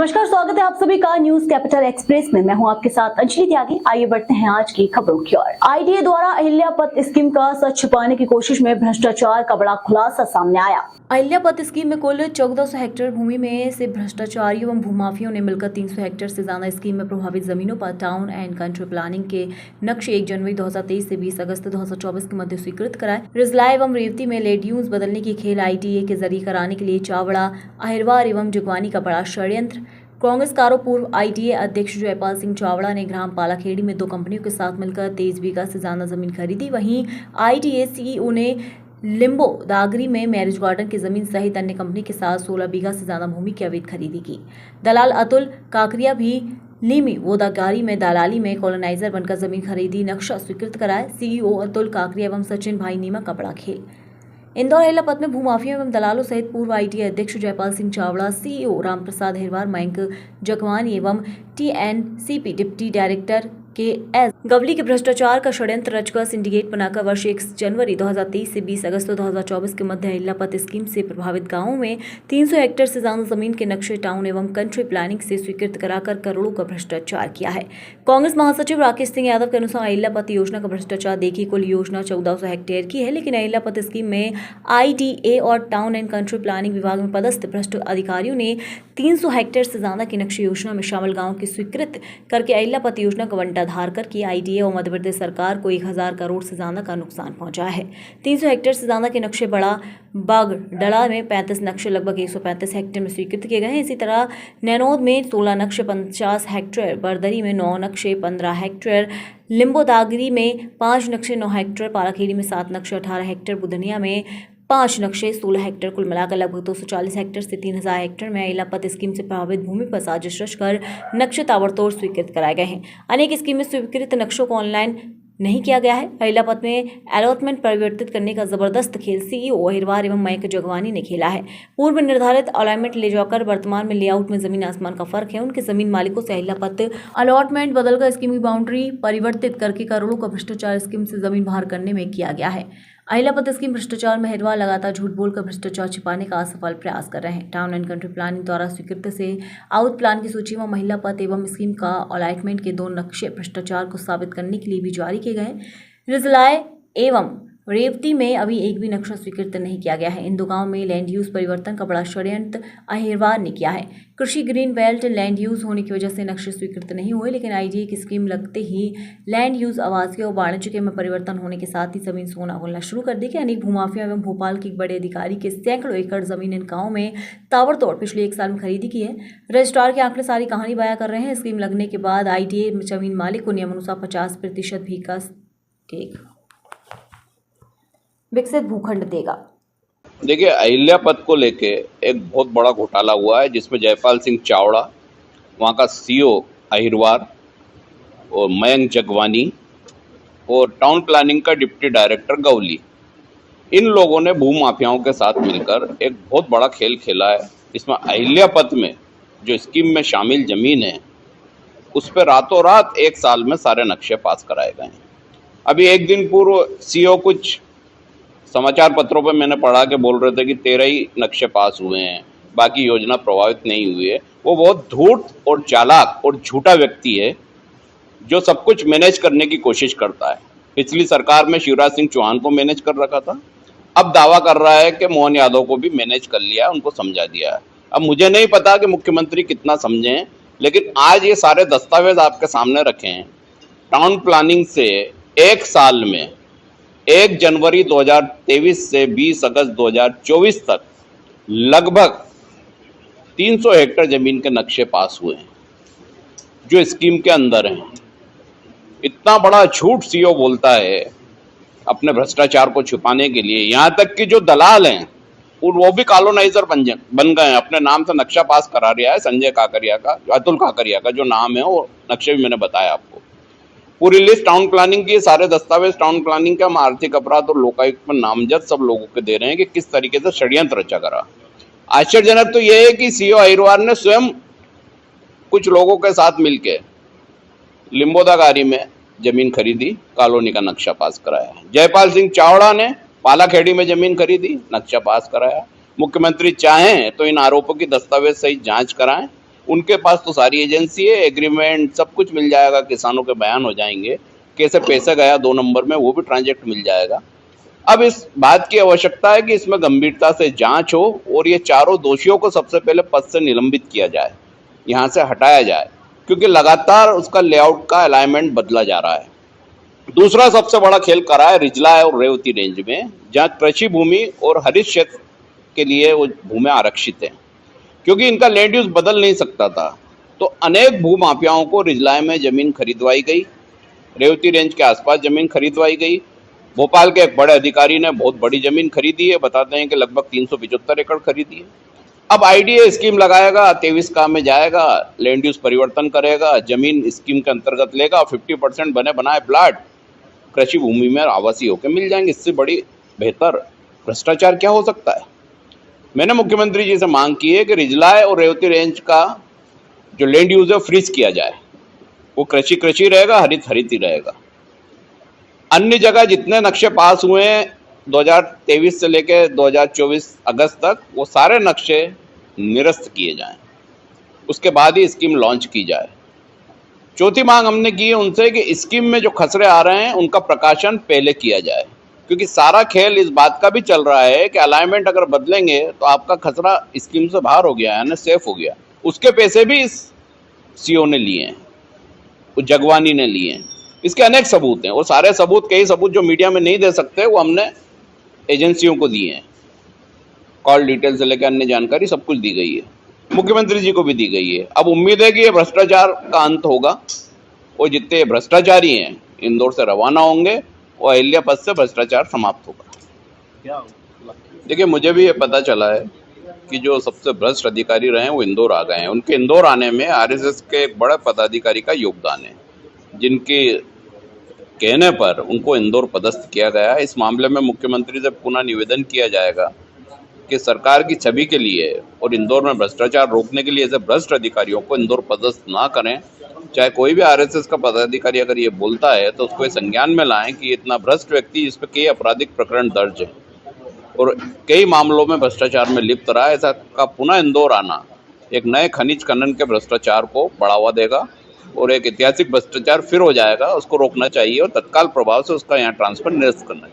नमस्कार, स्वागत है आप सभी का न्यूज कैपिटल एक्सप्रेस में। मैं हूं आपके साथ अंजलि त्यागी। आइए बढ़ते हैं आज की खबरों की ओर। आईडीए द्वारा अहिल्यापत स्कीम का सच छुपाने की कोशिश में भ्रष्टाचार का बड़ा खुलासा सामने आया। अहिल्यापत स्कीम में कुल 1400 हेक्टेयर भूमि में से भ्रष्टाचारियों एवं भूमाफियों ने मिलकर 300 हेक्टेयर से ज्यादा स्कीम में प्रभावित जमीनों पर टाउन एंड कंट्री प्लानिंग के नक्शे 1 जनवरी 2023 से 20 अगस्त 2024 के मध्य स्वीकृत कराए। रिजला एवं रेवती में लैंड यूज बदलने की खेल आईडीए के जरिए कराने के लिए चावड़ा, अहिरवार एवं जुगवानी का बड़ा षड्यंत्र। कांग्रेसकारों पूर्व आईटीए अध्यक्ष जयपाल सिंह चावड़ा ने ग्राम पालाखेड़ी में 2 कंपनियों के साथ मिलकर 23 बीघा से ज्यादा जमीन खरीदी। वहीं आईटीए सीईओ ने लिम्बो दागरी में मैरिज गार्डन की जमीन सहित अन्य कंपनी के साथ 16 बीघा से ज्यादा भूमि की अवैध खरीदी की। दलाल अतुल काकरिया भी लीमी वोदागारी में दलाली में कॉलोनाइजर बनकर जमीन खरीदी, नक्शा स्वीकृत कराया। सीईओ अतुल काकरिया एवं सचिन भाई नीमा का बड़ा खेल। इंदौर अहिल्यापत में भूमाफियों एवं दलालों सहित पूर्व आईटीए अध्यक्ष जयपाल सिंह चावड़ा, सीईओ रामप्रसाद अहिरवार, मयंक जगवानी एवं टीएनसीपी डिप्टी डायरेक्टर के एस गवली के भ्रष्टाचार का षड्यंत्र रचकर सिंडिकेट बनाकर वर्ष 1 जनवरी 2023 से 20 अगस्त 2024 के मध्य अहिल्यापत स्कीम से प्रभावित गांवों में 300 हेक्टेयर से ज्यादा जमीन के नक्शे टाउन एवं कंट्री प्लानिंग से स्वीकृत कराकर करोड़ों का भ्रष्टाचार किया है। कांग्रेस महासचिव राकेश सिंह यादव के अनुसार अहिल्यापत योजना का भ्रष्टाचार देखी। कुल योजना 1400 हेक्टेयर की है, लेकिन अहिल्यापत स्कीम में आईडीए और टाउन एंड कंट्री प्लानिंग विभाग में पदस्थ भ्रष्ट अधिकारियों ने 300 हेक्टेयर से ज्यादा की नक्शे योजना में शामिल गाँव की स्वीकृत करके अहिल्यापत योजना का धार करके आईडीए और मध्य प्रदेश सरकार को 1000 करोड़ से ज्यादा का नुकसान पहुंचा है। 300 हेक्टेयर से ज्यादा के नक्शे बड़ा बागडला में 35 नक्शे लगभग 135 हेक्टेयर में स्वीकृत किए गए हैं। इसी तरह नैनोद में 16 नक्शे 50 हेक्टेयर, बरदरी में 9 नक्शे 15 हेक्टेयर, लिम्बोदागरी में 5 नक्शे 9 हेक्टेयर, पालाखेड़ी में 7 नक्शे 18 हेक्टेयर, बुधनिया में 5 नक्शे 16 हेक्टेयर, कुल मिलाकर लगभग 240 हेक्टेयर से 3000 हेक्टेयर में अहिल्यापत स्कीम से प्रभावित भूमि पर साजिश रचकर नक्शे ताबड़तोड़ स्वीकृत कराए गए हैं। अनेक स्कीम में स्वीकृत नक्शों को ऑनलाइन नहीं किया गया है। अहिल्यापत में अलॉटमेंट परिवर्तित करने का जबरदस्त खेल सीईओ अहिरवार एवं मयंक जगवानी ने खेला है। पूर्व निर्धारित अलॉटमेंट ले जाकर वर्तमान में लेआउट में जमीन आसमान का फर्क है। उनके जमीन मालिकों से अहिल्यापत अलॉटमेंट बदलकर स्कीम की बाउंड्री परिवर्तित करके करोड़ों का भ्रष्टाचार स्कीम से जमीन बाहर करने में किया गया है। अहिल्यापत स्कीम भ्रष्टाचार में अहिरवार लगातार झूठ बोलकर भ्रष्टाचार छिपाने का असफल प्रयास कर रहे हैं। टाउन एंड कंट्री प्लानिंग द्वारा स्वीकृत से आउट प्लान की सूची में अहिल्यापत एवं स्कीम का अलॉटमेंट के 2 नक्शे भ्रष्टाचार को साबित करने के लिए भी जारी किए गए। रिजलाए एवं रेवती में अभी एक भी नक्शा स्वीकृत नहीं किया गया है। इन 2 गांवों में लैंड यूज परिवर्तन का बड़ा षड्यंत्र अहिरवार ने किया है। कृषि ग्रीन बेल्ट लैंड यूज होने की वजह से नक्शे स्वीकृत नहीं हुए, लेकिन आईडीए की स्कीम लगते ही लैंड यूज आवासीय और वाणिज्यिक में परिवर्तन होने के साथ ही जमीन सोना बोलना शुरू कर दी कि अनेक भूमाफिया एवं भोपाल के एक बड़े अधिकारी के सैकड़ों एकड़ जमीन इन गाँव में ताबड़तोड़ पिछले 1 साल में खरीदी की है। रजिस्ट्रार के आंकड़े सारी कहानी बयां कर रहे हैं। स्कीम लगने के बाद आईडीए जमीन मालिक को नियमानुसार 50% भी का विकसित भूखंड देगा। देखिए, अहिल्यापत को लेके एक बहुत बड़ा घोटाला हुआ है, जिसमें जयपाल सिंह चावड़ा, वहाँ का सीईओ अहिरवार और मयंक जगवानी और टाउन प्लानिंग का डिप्टी डायरेक्टर गवली, इन लोगों ने भूमाफियाओं के साथ मिलकर एक बहुत बड़ा खेल खेला है। इसमें अहिल्यापत में जो स्कीम में शामिल जमीन है, उस पर रातों रात 1 साल में सारे नक्शे पास कराए गए हैं। अभी 1 दिन पूर्व सीईओ कुछ समाचार पत्रों पर मैंने पढ़ा के बोल रहे थे कि 13 ही नक्शे पास हुए हैं, बाकी योजना प्रभावित नहीं हुई है। वो बहुत धूर्त और चालाक और झूठा व्यक्ति है, जो सब कुछ मैनेज करने की कोशिश करता है। पिछली सरकार में शिवराज सिंह चौहान को मैनेज कर रखा था, अब दावा कर रहा है कि मोहन यादव को भी मैनेज कर लिया, उनको समझा दिया है। अब मुझे नहीं पता कि मुख्यमंत्री कितना समझे हैं, लेकिन आज ये सारे दस्तावेज आपके सामने रखे हैं। टाउन प्लानिंग से 1 साल में 1 जनवरी 2023 से 20 अगस्त 2024 तक लगभग 300 हेक्टेयर जमीन के नक्शे पास हुए हैं, जो स्कीम के अंदर हैं। इतना बड़ा झूठ सीईओ बोलता है अपने भ्रष्टाचार को छुपाने के लिए। यहाँ तक कि जो दलाल हैं वो भी कॉलोनाइजर बन गए हैं, अपने नाम से नक्शा पास करा रहा है। संजय काकरिया का, अतुल काकरिया का जो नाम है, वो नक्शे भी मैंने बताया आपको। पूरी लिस्ट टाउन प्लानिंग की, सारे दस्तावेज टाउन प्लानिंग का हम आर्थिक अपराध और लोकायुक्त में नामजद सब लोगों को दे रहे हैं कि किस तरीके से षड्यंत्र रचा करा। आश्चर्यजनक तो यह है कि सीईओ अहिरवार ने स्वयं कुछ लोगों के साथ मिलकर लिम्बोदागारी में जमीन खरीदी, कॉलोनी का नक्शा पास कराया। जयपाल सिंह चावड़ा ने पालाखेड़ी में जमीन खरीदी, नक्शा पास कराया। मुख्यमंत्री चाहें तो इन आरोपों की दस्तावेज सहित जांच कराएं, उनके पास तो सारी एजेंसी है, एग्रीमेंट सब कुछ मिल जाएगा, किसानों के बयान हो जाएंगे, कैसे पैसा गया 2 नंबर में वो भी ट्रांजैक्ट मिल जाएगा। अब इस बात की आवश्यकता है कि इसमें गंभीरता से जांच हो और ये चारों दोषियों को सबसे पहले पद से निलंबित किया जाए, यहाँ से हटाया जाए, क्योंकि लगातार उसका लेआउट का अलाइनमेंट बदला जा रहा है। दूसरा सबसे बड़ा खेल करा है रिजला और रेवती रेंज में, जहाँ कृषि भूमि और हरित क्षेत्र के लिए वो भूमि आरक्षित है, क्योंकि इनका लैंड यूज बदल नहीं सकता था। तो अनेक भूमाफियाओं को रिजलाय में जमीन खरीदवाई गई, रेवती रेंज के आसपास जमीन खरीदवाई गई। भोपाल के एक बड़े अधिकारी ने बहुत बड़ी जमीन खरीदी है, बताते हैं कि लगभग 375 एकड़ खरीदी है। अब आईडीए स्कीम लगाएगा, 23 काम में जाएगा, लैंड यूज परिवर्तन करेगा, जमीन स्कीम के अंतर्गत लेगा, 50% बने बनाए प्लाट कृषि भूमि में आवासीय होकर मिल जाएंगे। इससे बड़ी बेहतर भ्रष्टाचार क्या हो सकता है। मैंने मुख्यमंत्री जी से मांग की है कि रिजलाय और रेवती रेंज का जो लैंड यूज है फ्रीज किया जाए, वो कृषि कृषि रहेगा, हरित हरित ही रहेगा। अन्य जगह जितने नक्शे पास हुए हैं 2023 से लेकर 2024 अगस्त तक, वो सारे नक्शे निरस्त किए जाएं, उसके बाद ही स्कीम लॉन्च की जाए। चौथी मांग हमने की है उनसे कि स्कीम में जो खसरे आ रहे हैं उनका प्रकाशन पहले किया जाए, क्योंकि सारा खेल इस बात का भी चल रहा है कि अलाइनमेंट अगर बदलेंगे तो आपका खसरा स्कीम से बाहर हो गया, यानी सेफ हो गया। उसके पैसे भी इस सीओ ने लिए हैं, वो जगवानी ने लिए हैं। इसके अनेक सबूत हैं और सारे सबूत, कई सबूत जो मीडिया में नहीं दे सकते, वो हमने एजेंसियों को दिए हैं। कॉल डिटेल से लेकर अन्य जानकारी सब कुछ दी गई है, मुख्यमंत्री जी को भी दी गई है। अब उम्मीद है कि ये भ्रष्टाचार का अंत होगा और जितने भ्रष्टाचारी हैं इंदौर से रवाना होंगे और अहिल्या पथ से भ्रष्टाचार समाप्त होगा। देखिए, मुझे भी ये पता चला है कि जो सबसे भ्रष्ट अधिकारी रहे हैं वो इंदौर आ गए हैं। उनके इंदौर आने में आरएसएस के एक बड़े पदाधिकारी का योगदान है, जिनके कहने पर उनको इंदौर पदस्थ किया गया है। इस मामले में मुख्यमंत्री से पुनः निवेदन किया जाएगा कि सरकार की छवि के लिए और इंदौर में भ्रष्टाचार रोकने के लिए ऐसे भ्रष्ट अधिकारियों को इंदौर पदस्थ ना करें। चाहे कोई भी आरएसएस का पदाधिकारी अगर ये बोलता है तो उसको संज्ञान में लाएं कि इतना भ्रष्ट व्यक्ति जिस पर कई आपराधिक प्रकरण दर्ज है और कई मामलों में भ्रष्टाचार में लिप्त रहा है, ऐसा का पुनः इंदौर आना एक नए खनिज खनन के भ्रष्टाचार को बढ़ावा देगा और एक ऐतिहासिक भ्रष्टाचार फिर हो जाएगा। उसको रोकना चाहिए और तत्काल प्रभाव से उसका यहाँ ट्रांसफर निरस्त करना चाहिए।